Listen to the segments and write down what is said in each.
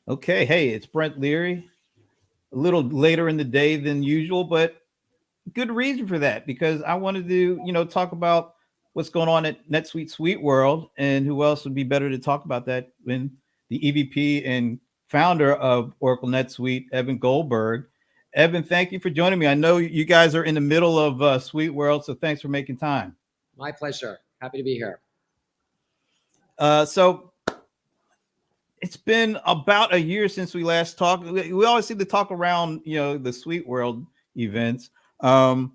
Okay, hey, it's Brent Leary. A little later in the day than usual, but good reason for that because I wanted to, talk about what's going on at NetSuite SuiteWorld, and who else would be better to talk about that than the EVP and founder of Oracle NetSuite, Evan Goldberg. Evan, thank you for joining me. I know you guys are in the middle of SuiteWorld, so thanks for making time. My pleasure. Happy to be here. So it's been about a year since we last talked. We always seem to talk around, the Suite World events. Um,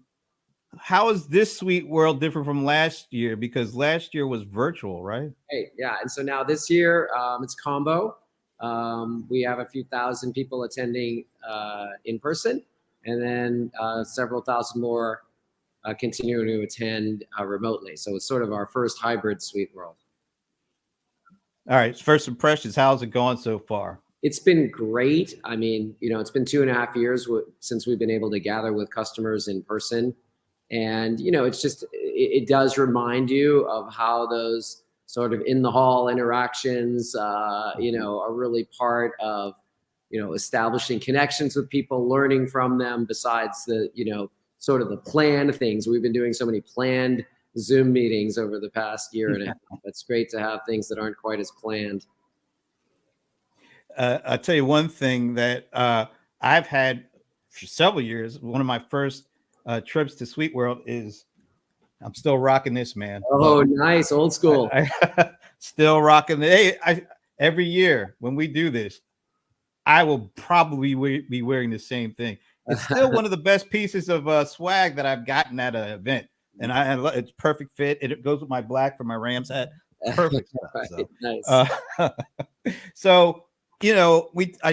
how is this Suite World different from last year? Because last year was virtual, right? Hey, yeah. And so now this year, it's combo. We have a few thousand people attending in person, and then several thousand more continuing to attend remotely. So it's sort of our first hybrid Suite World. All right. First impressions. How's it going so far? It's been great. I mean, it's been 2.5 years since we've been able to gather with customers in person. And, it's just, it does remind you of how those sort of in the hall interactions, are really part of, establishing connections with people, learning from them besides the, sort of the planned things. We've been doing so many planned Zoom meetings over the past year and a half. It's great to have things that aren't quite as planned. I'll tell you one thing that I've had for several years. One of my first trips to Sweet World is I'm still rocking this, man. Oh, nice. Old school. Still rocking it. Hey, every year when we do this, I will probably be wearing the same thing. It's still one of the best pieces of swag that I've gotten at an event. And it's perfect fit. It goes with my black for my Rams hat. Perfect stuff. Right. So, Nice. So,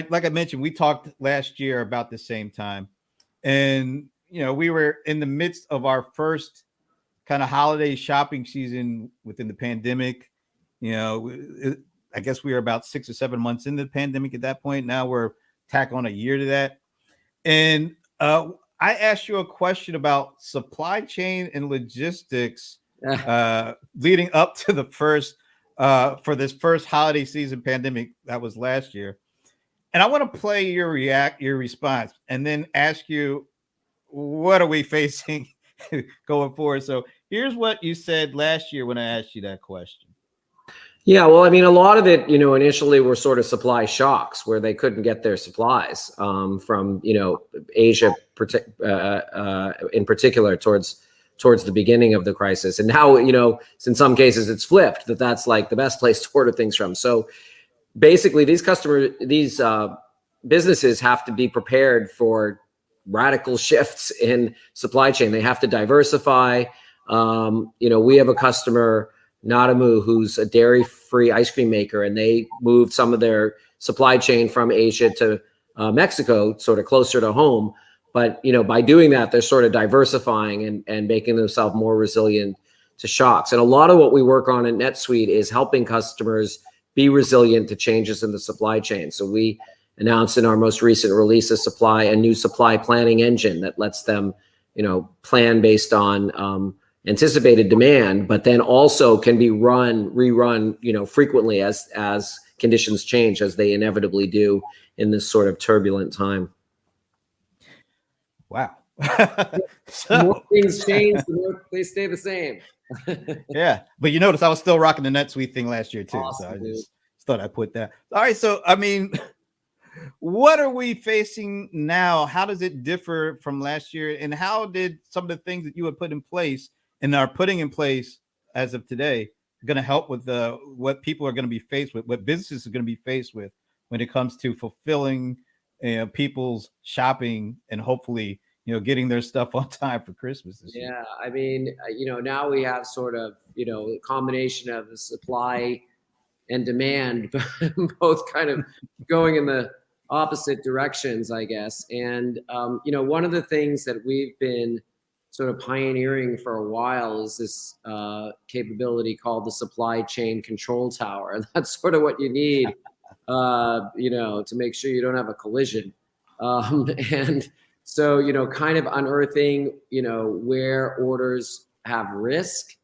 like I mentioned, we talked last year about the same time. And, we were in the midst of our first kind of holiday shopping season within the pandemic. I guess we were about 6 or 7 months into the pandemic at that point. Now we're tack on a year to that. And I asked you a question about supply chain and logistics leading up to the first for this first holiday season pandemic that was last year. And I want to play your response and then ask you, what are we facing going forward? So here's what you said last year when I asked you that question. Yeah, well, I mean, a lot of it, initially were sort of supply shocks where they couldn't get their supplies from, Asia in particular towards the beginning of the crisis. And now, in some cases it's flipped, that's like the best place to order things from. So basically these businesses have to be prepared for radical shifts in supply chain. They have to diversify. We have a customer, Nadamu, who's a dairy-free ice cream maker, and they moved some of their supply chain from Asia to Mexico, sort of closer to home. But, by doing that, they're sort of diversifying and making themselves more resilient to shocks. And a lot of what we work on at NetSuite is helping customers be resilient to changes in the supply chain. So we announced in our most recent release a new supply planning engine that lets them, plan based on anticipated demand, but then also can be rerun, frequently as conditions change, as they inevitably do in this sort of turbulent time. Wow. The more things change, the more they stay the same. Yeah, but you notice I was still rocking the NetSuite thing last year too. Awesome, so I just thought I'd put that. All right, so I mean, what are we facing now? How does it differ from last year? And how did some of the things that you had put in place and are putting in place as of today going to help with what people are going to be faced with, what businesses are going to be faced with when it comes to fulfilling people's shopping and hopefully getting their stuff on time for Christmas this year? Yeah, I mean, now we have sort of, a combination of the supply and demand, both kind of going in the opposite directions, I guess. And, one of the things that we've been sort of pioneering for a while is this capability called the supply chain control tower. And that's sort of what you need, to make sure you don't have a collision. And so, kind of unearthing, where orders have risk,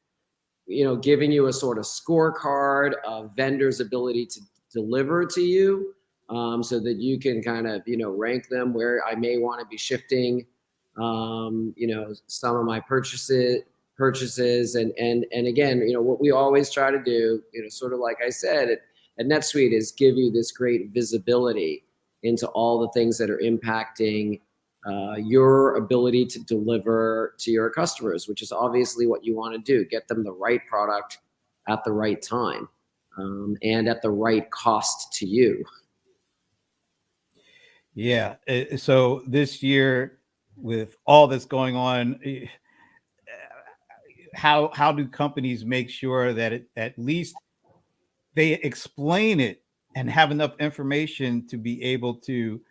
giving you a sort of scorecard of vendors' ability to deliver to you, so that you can kind of, rank them where I may want to be shifting, some of my purchases. And again, what we always try to do, sort of like I said, at NetSuite is give you this great visibility into all the things that are impacting your ability to deliver to your customers, which is obviously what you want to do, get them the right product at the right time, and at the right cost to you. Yeah. So this year, with all that's going on, how do companies make sure that at least they explain it and have enough information to be able to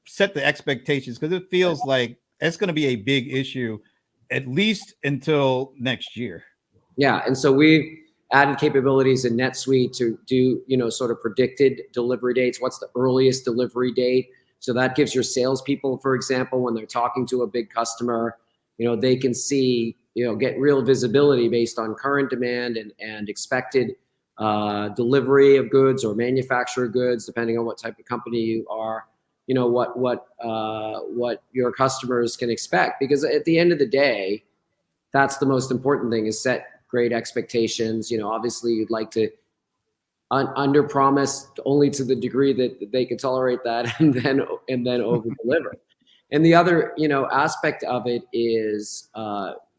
set the expectations? Because it feels like it's going to be a big issue at least until next year. Yeah, and so we added capabilities in NetSuite to do, sort of predicted delivery dates. What's the earliest delivery date? So that gives your salespeople, for example, when they're talking to a big customer, they can see, get real visibility based on current demand and expected delivery of goods or manufacturer goods, depending on what type of company you are. What your customers can expect, because at the end of the day, that's the most important thing, is set great expectations. Obviously you'd like to under promise only to the degree that they can tolerate that, and then over deliver. And the other, aspect of it is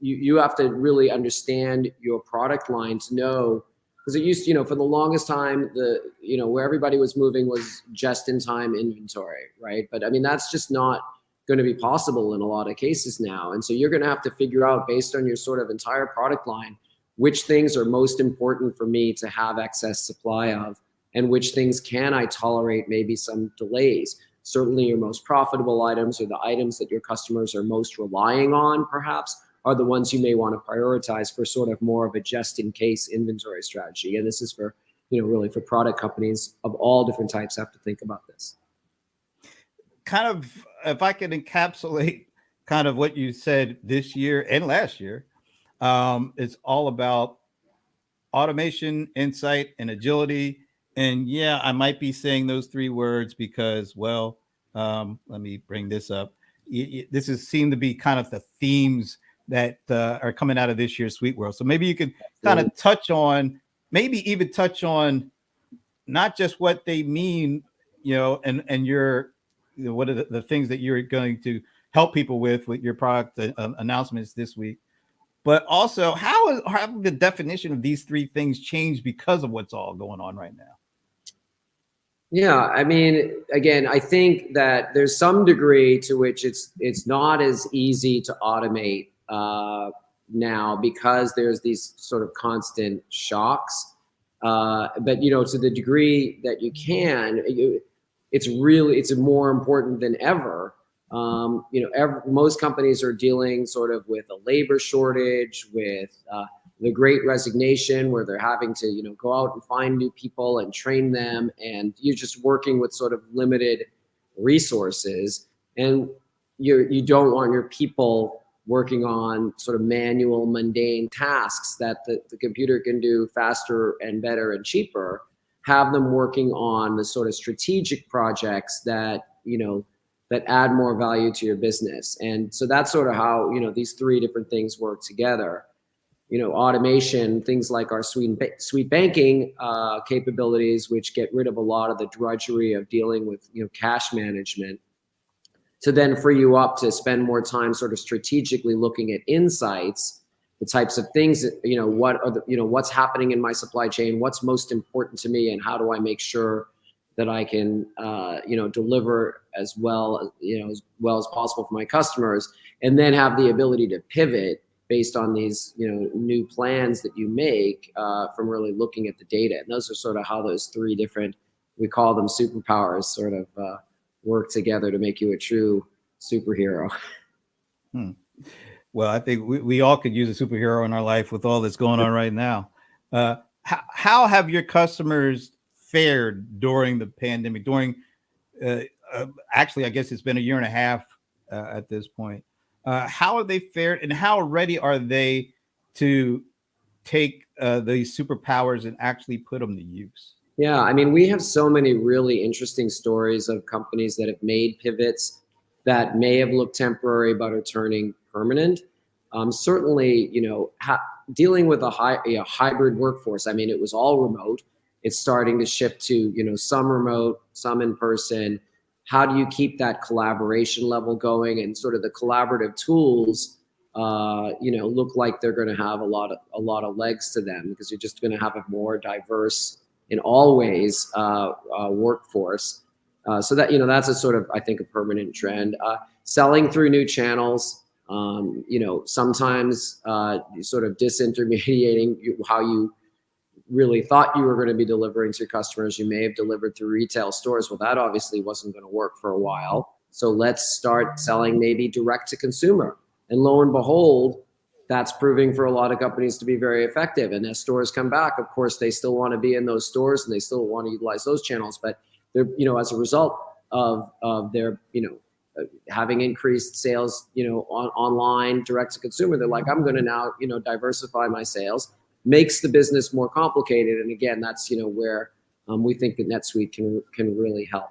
you have to really understand your product line to know, because it used to, for the longest time, where everybody was moving was just in time inventory, right? But I mean, that's just not going to be possible in a lot of cases now. And so you're going to have to figure out, based on your sort of entire product line, which things are most important for me to have excess supply of, and which things can I tolerate maybe some delays. Certainly your most profitable items, or the items that your customers are most relying on, perhaps, are the ones you may want to prioritize for sort of more of a just-in-case inventory strategy. And this is for, really for product companies of all different types have to think about this. Kind of, if I can encapsulate kind of what you said this year and last year, it's all about automation, insight, and agility. And yeah, I might be saying those three words because, well, let me bring this up. This is seem to be kind of the themes that are coming out of this year's SuiteWorld. So maybe you could kind of touch on, maybe even touch on not just what they mean, and your, what are the things that you're going to help people with your product announcements this week, but also how the definition of these three things changed because of what's all going on right now? Yeah, I mean, again, I think that there's some degree to which it's not as easy to automate now, because there's these sort of constant shocks. But to the degree that you can, it's more important than ever. Most companies are dealing sort of with a labor shortage, with the Great Resignation, where they're having to go out and find new people and train them, and you're just working with sort of limited resources, and you don't want your people working on sort of manual, mundane tasks that the computer can do faster and better and cheaper. Have them working on the sort of strategic projects that that add more value to your business. And so that's sort of how these three different things work together. Automation, things like our suite banking capabilities, which get rid of a lot of the drudgery of dealing with cash management, to then free you up to spend more time sort of strategically looking at insights, the types of things that, what are the, what's happening in my supply chain, what's most important to me, and how do I make sure that I can, deliver as well as possible for my customers, and then have the ability to pivot based on these, new plans that you make from really looking at the data. And those are sort of how those three different, we call them superpowers, sort of work together to make you a true superhero. Well, I think we all could use a superhero in our life with all that's going on right now. How have your customers fared during the pandemic? Actually, I guess it's been a year and a half at this point. How have they fared, and how ready are they to take these superpowers and actually put them to use? Yeah, I mean, we have so many really interesting stories of companies that have made pivots that may have looked temporary but are turning permanent. Certainly, dealing with a hybrid workforce. I mean, it was all remote. It's starting to shift to some remote, some in person. How do you keep that collaboration level going, and sort of the collaborative tools? Look like they're going to have a lot of legs to them, because you're just going to have a more diverse, in all ways, workforce. So that's a sort of, I think, a permanent trend. Selling through new channels, sometimes sort of disintermediating how you really thought you were going to be delivering to your customers. You may have delivered through retail stores. Well, that obviously wasn't going to work for a while. So let's start selling maybe direct to consumer. And lo and behold, that's proving for a lot of companies to be very effective. And as stores come back, of course, they still want to be in those stores and they still want to utilize those channels. But they're, as a result of their, having increased sales, online, direct to consumer, they're like, I'm going to now, diversify my sales. Makes the business more complicated. And again, that's, where we think that NetSuite can really help.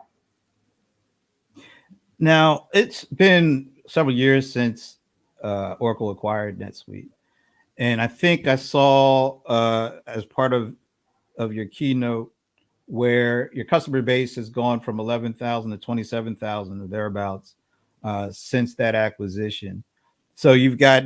Now, it's been several years since Oracle acquired NetSuite. And I think I saw as part of your keynote where your customer base has gone from 11,000 to 27,000 or thereabouts since that acquisition. So you've got,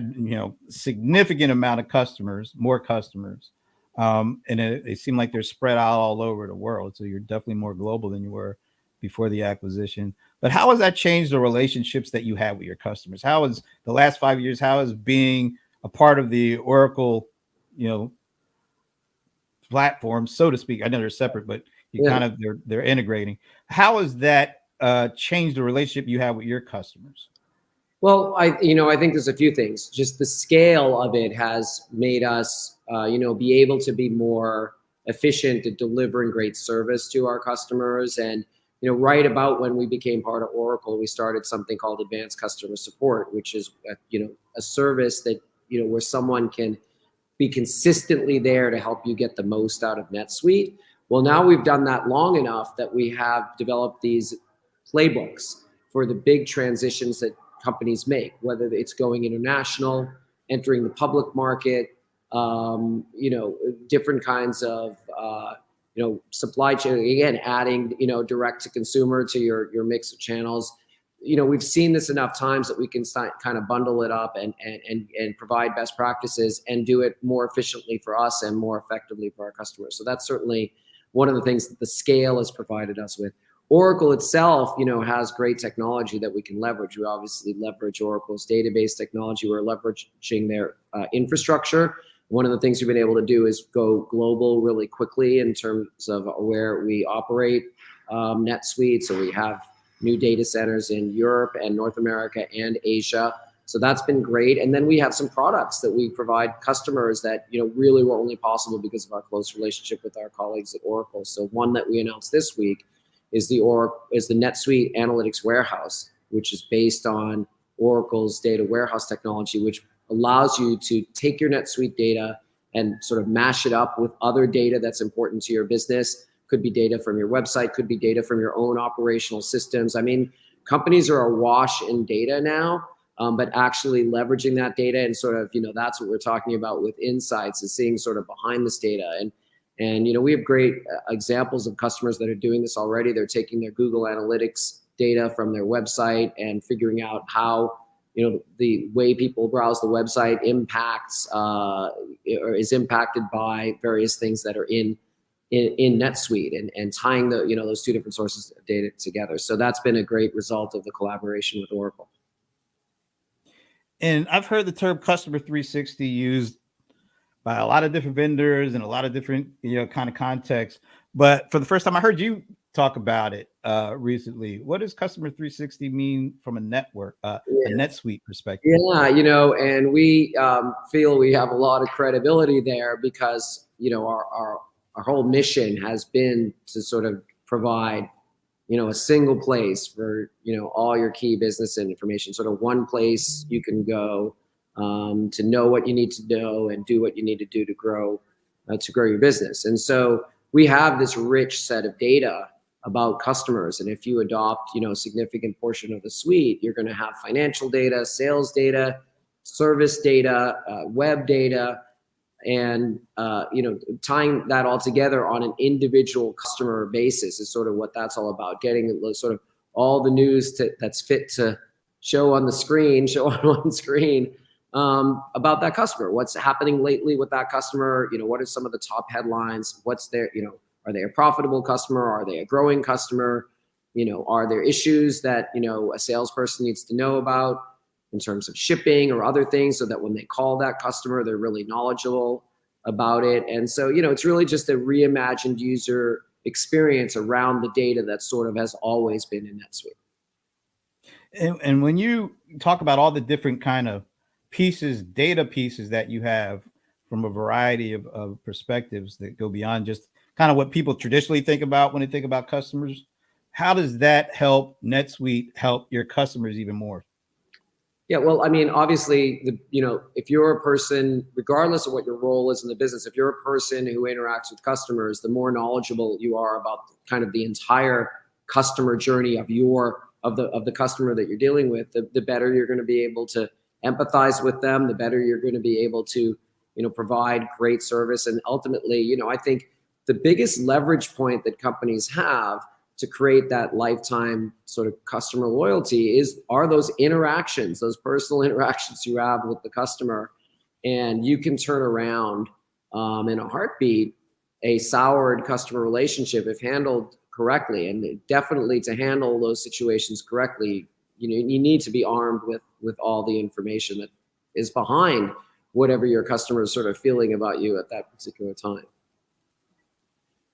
significant amount of customers, more customers. And they seem like they're spread out all over the world. So you're definitely more global than you were before the acquisition. But how has that changed the relationships that you have with your customers? How has the last 5 years, how has being a part of the Oracle, platform, so to speak? I know they're separate, but they're integrating. How has that changed the relationship you have with your customers? Well, I think there's a few things. Just the scale of it has made us, be able to be more efficient at delivering great service to our customers. And, right about when we became part of Oracle, we started something called Advanced Customer Support, which is, a service that, where someone can be consistently there to help you get the most out of NetSuite. Well, now we've done that long enough that we have developed these playbooks for the big transitions that companies make, whether it's going international, entering the public market, different kinds of, supply chain, again, adding, direct to consumer to your mix of channels. We've seen this enough times that we can kind of bundle it up and provide best practices and do it more efficiently for us and more effectively for our customers. So that's certainly one of the things that the scale has provided us with. Oracle itself, has great technology that we can leverage. We obviously leverage Oracle's database technology. We're leveraging their infrastructure. One of the things we've been able to do is go global really quickly in terms of where we operate NetSuite. So we have new data centers in Europe and North America and Asia. So that's been great. And then we have some products that we provide customers that, really were only possible because of our close relationship with our colleagues at Oracle. So one that we announced this week is the NetSuite Analytics Warehouse, which is based on Oracle's data warehouse technology, which allows you to take your NetSuite data and sort of mash it up with other data that's important to your business. Could be data from your website, could be data from your own operational systems. I mean, companies are awash in data now, but actually leveraging that data and sort of, that's what we're talking about with insights, is seeing sort of behind this data. And we have great examples of customers that are doing this already. They're taking their Google Analytics data from their website and figuring out how, the way people browse the website impacts or is impacted by various things that are in NetSuite, and tying those two different sources of data together. So that's been a great result of the collaboration with Oracle. And I've heard the term Customer 360 used by a lot of different vendors and a lot of different, kind of contexts. But for the first time, I heard you talk about it recently. What does Customer 360 mean from a network, a NetSuite perspective? Yeah, and we feel we have a lot of credibility there because, our whole mission has been to sort of provide, a single place for, all your key business and information, sort of one place you can go to know what you need to know and do what you need to do to grow your business. And so we have this rich set of data about customers. And if you adopt, a significant portion of the suite, you're going to have financial data, sales data, service data, web data, and tying that all together on an individual customer basis is sort of what that's all about. Getting sort of all the news that's fit to show on one screen about that customer. What's happening lately with that customer? What are some of the top headlines? What's their, are they a profitable customer? Are they a growing customer? Are there issues that, a salesperson needs to know about in terms of shipping or other things, so that when they call that customer, they're really knowledgeable about it. And so, it's really just a reimagined user experience around the data that sort of has always been in NetSuite. And when you talk about all the different kind of data pieces that you have from a variety of perspectives that go beyond just kind of what people traditionally think about when they think about customers, how does that help NetSuite help your customers even more? Yeah, well, I mean, obviously, if you're a person, regardless of what your role is in the business, if you're a person who interacts with customers, the more knowledgeable you are about kind of the entire customer journey of the customer that you're dealing with, the better you're going to be able to empathize with them, the better you're going to be able to, provide great service. And ultimately, I think the biggest leverage point that companies have to create that lifetime sort of customer loyalty are those interactions, those personal interactions you have with the customer. And you can turn around in a heartbeat a soured customer relationship if handled correctly. And definitely, to handle those situations correctly, you need to be armed with all the information that is behind whatever your customer is sort of feeling about you at that particular time.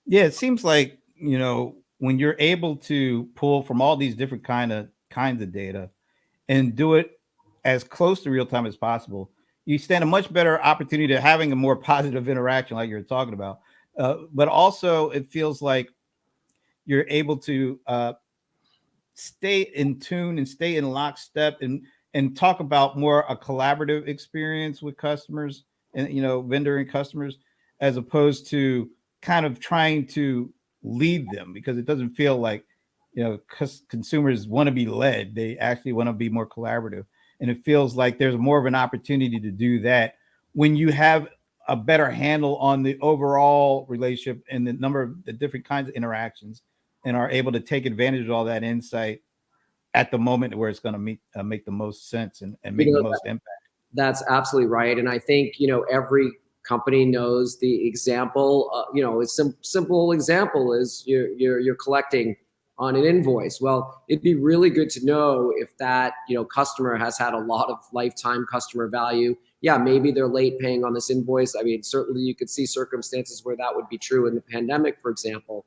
Yeah, it seems like, when you're able to pull from all these different kinds of data and do it as close to real time as possible, you stand a much better opportunity to having a more positive interaction, like you're talking about. But also, it feels like you're able to stay in tune and stay in lockstep and talk about more a collaborative experience with customers and vendor and customers, as opposed to kind of trying to lead them, because it doesn't feel like consumers want to be led. They actually want to be more collaborative, and it feels like there's more of an opportunity to do that when you have a better handle on the overall relationship and the number of the different kinds of interactions, and are able to take advantage of all that insight at the moment where it's going to make the most sense and make the most impact. That's absolutely right. And I think, every company knows the example. A simple example is you're collecting on an invoice. Well, it'd be really good to know if that customer has had a lot of lifetime customer value. Yeah, maybe they're late paying on this invoice. I mean, certainly you could see circumstances where that would be true in the pandemic, for example.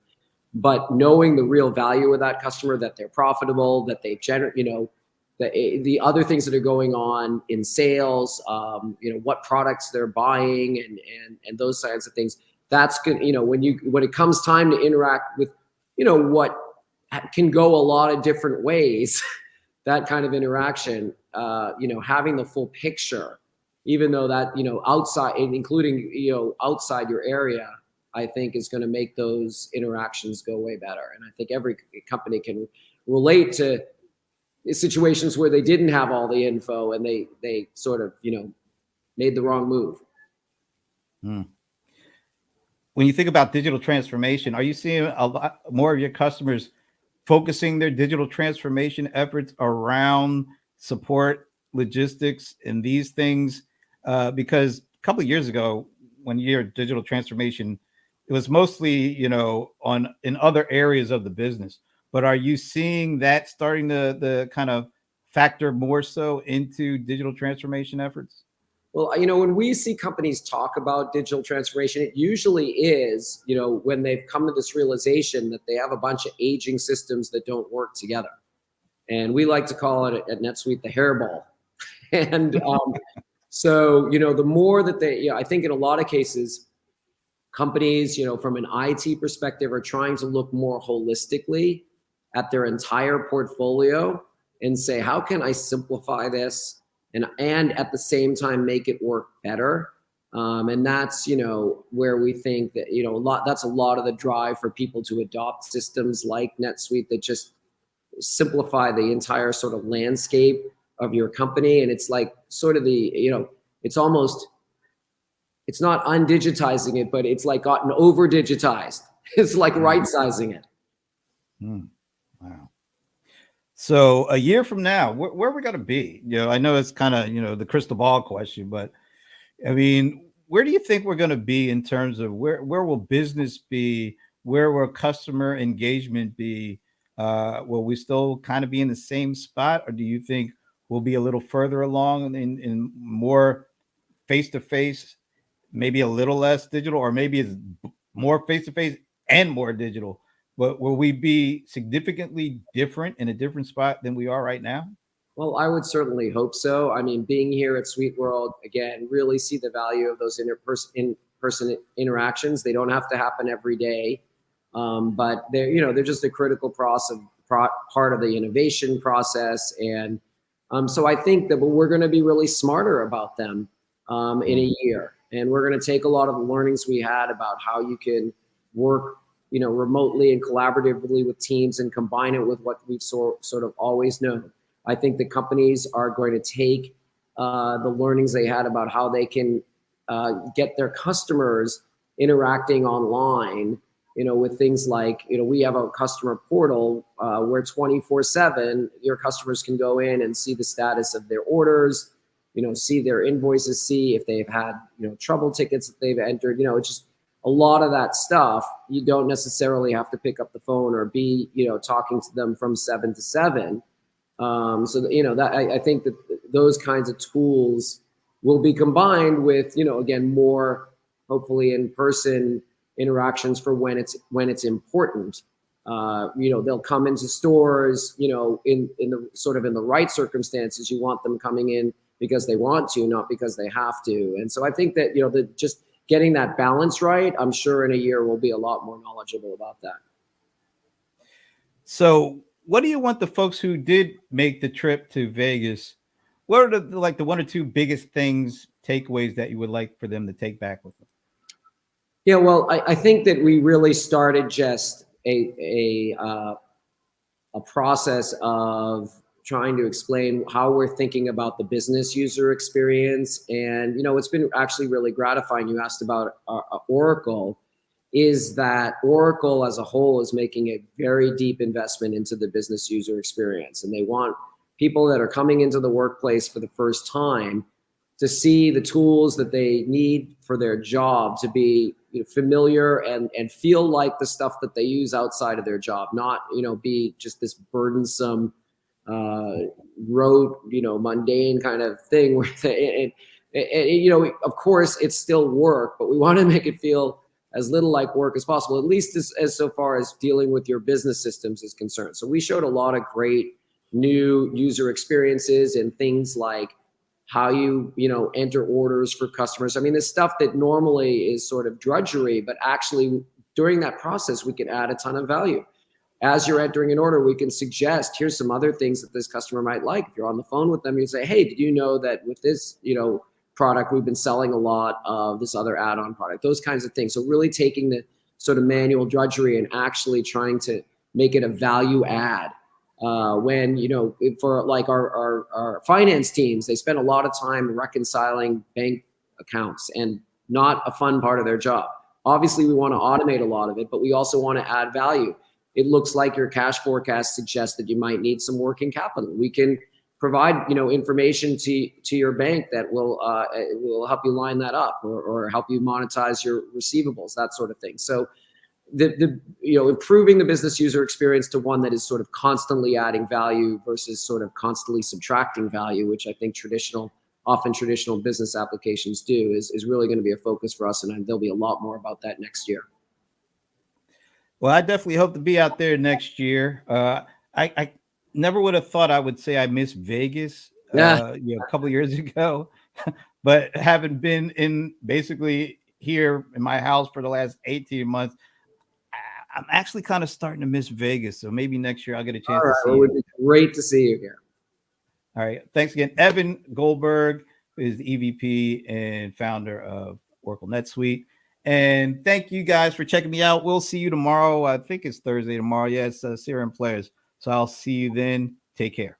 But knowing the real value of that customer, that they're profitable, that they generate, the other things that are going on in sales, what products they're buying and those kinds of things. That's good. When it comes time to interact with, what can go a lot of different ways, that kind of interaction, having the full picture, even though that, outside, including, outside your area, I think is going to make those interactions go way better. And I think every company can relate to situations where they didn't have all the info and they sort of, made the wrong move. When you think about digital transformation, are you seeing a lot more of your customers focusing their digital transformation efforts around support, logistics, and these things? Because a couple of years ago, when you hear digital transformation, it was mostly, in other areas of the business. But are you seeing that starting to kind of factor more so into digital transformation efforts? Well, when we see companies talk about digital transformation, it usually is, when they've come to this realization that they have a bunch of aging systems that don't work together. And we like to call it at NetSuite the hairball. And so, the more that they, I think in a lot of cases, companies, from an IT perspective, are trying to look more holistically at their entire portfolio and say, how can I simplify this and at the same time make it work better? And that's, where we think that, that's a lot of the drive for people to adopt systems like NetSuite that just simplify the entire sort of landscape of your company. And it's like sort of it's almost, it's not undigitizing it, but it's like gotten over digitized. It's like right sizing it. Wow. So a year from now, where are we going to be? I know it's kind of, the crystal ball question, but I mean, where do you think we're going to be in terms of where will business be? Where will customer engagement be? Will we still kind of be in the same spot, or do you think we'll be a little further along in more face-to-face, maybe a little less digital, or maybe it's more face-to-face and more digital? But will we be significantly different in a different spot than we are right now? Well, I would certainly hope so. I mean, being here at SuiteWorld, again, really see the value of those in-person interactions. They don't have to happen every day, but they're just a critical part of the innovation process. And so I think that we're going to be really smarter about them in a year. And we're going to take a lot of the learnings we had about how you can work remotely and collaboratively with teams and combine it with what we've sort of always known. I think the companies are going to take the learnings they had about how they can get their customers interacting online, with things like, we have a customer portal where 24/7 your customers can go in and see the status of their orders, see their invoices, see if they've had, trouble tickets that they've entered, it's just a lot of that stuff. You don't necessarily have to pick up the phone or be, talking to them from 7 to 7. So that I think that those kinds of tools will be combined with, again, more hopefully in-person interactions for when it's important. They'll come into stores, in the sort of in the right circumstances. You want them coming in because they want to, not because they have to. And so I think that, just getting that balance right, I'm sure in a year we'll be a lot more knowledgeable about that. So what do you want the folks who did make the trip to Vegas? What are the one or two biggest takeaways that you would like for them to take back with them? Yeah, well, I think that we really started just a process of trying to explain how we're thinking about the business user experience. And, it's been actually really gratifying. You asked about Oracle. Is that Oracle as a whole is making a very deep investment into the business user experience. And they want people that are coming into the workplace for the first time to see the tools that they need for their job to be familiar and feel like the stuff that they use outside of their job, not, be just this burdensome, rote, mundane kind of thing where of course it's still work, but we want to make it feel as little like work as possible, at least as so far as dealing with your business systems is concerned. So we showed a lot of great new user experiences and things like how you enter orders for customers. I mean, the stuff that normally is sort of drudgery, but actually during that process, we can add a ton of value. As you're entering an order, we can suggest, here's some other things that this customer might like. If you're on the phone with them, you say, hey, did you know that with this, product, we've been selling a lot of this other add-on product, those kinds of things. So really taking the sort of manual drudgery and actually trying to make it a value add. When, for like our finance teams, they spend a lot of time reconciling bank accounts and not a fun part of their job. Obviously, we want to automate a lot of it, but we also want to add value. It looks like your cash forecast suggests that you might need some working capital. We can provide, information to your bank that will help you line that up or help you monetize your receivables, that sort of thing. So improving the business user experience to one that is sort of constantly adding value versus sort of constantly subtracting value, which I think often traditional business applications do, is really going to be a focus for us. And there'll be a lot more about that next year. Well, I definitely hope to be out there next year. I never would have thought I would say I miss Vegas a couple of years ago, but having been in basically here in my house for the last 18 months, I'm actually kind of starting to miss Vegas. So maybe next year I'll get a chance to see you. It would be great to see you here. All right. Thanks again. Evan Goldberg, is the EVP and founder of Oracle NetSuite. And thank you guys for checking me out. We'll see you tomorrow. I think it's Thursday tomorrow. Yeah, it's CRM Players. So I'll see you then. Take care.